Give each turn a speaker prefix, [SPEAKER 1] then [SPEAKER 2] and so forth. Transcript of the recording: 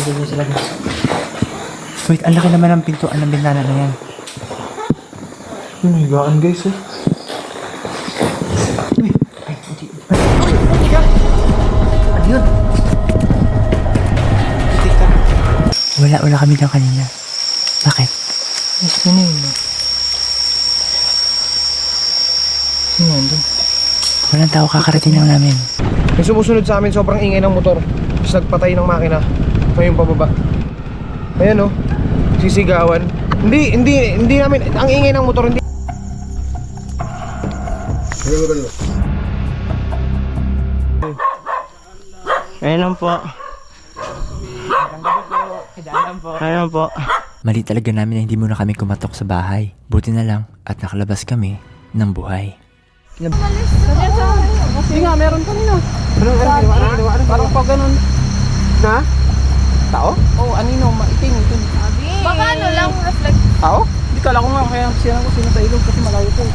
[SPEAKER 1] Ganyan sila guys. Wait, ang laki naman ng pintuan ng bintana na yan.
[SPEAKER 2] Yung higaan guys eh.
[SPEAKER 1] Uy, ay, hindi. Ay, ka! Ano yun? Hindi ka. Wala kami daw kanina. Bakit?
[SPEAKER 2] Mas kanina. Sino nandun?
[SPEAKER 1] Walang tao, kakarating lang namin.
[SPEAKER 2] May sumusunod sa amin, sobrang ingay ng motor. Tapos nagpatay ng makina. Ngayong pababa. Ayan oh. Sisigawan. Hindi namin, ang ingay ng motor, hindi.
[SPEAKER 3] Ayun lang po. Ayun lang po.
[SPEAKER 1] Mali talaga namin na hindi muna kami kumatok sa bahay. Buti na lang at nakalabas kami ng buhay.
[SPEAKER 3] Sige nga, meron kanina.
[SPEAKER 2] Parang pag ganun. Na? Tao?
[SPEAKER 3] Oh, anino, maitim.
[SPEAKER 4] Baka ano lang, reflect.
[SPEAKER 2] Tao?
[SPEAKER 3] Hindi kala ko nga kaya sino sa ilog kasi malayo po.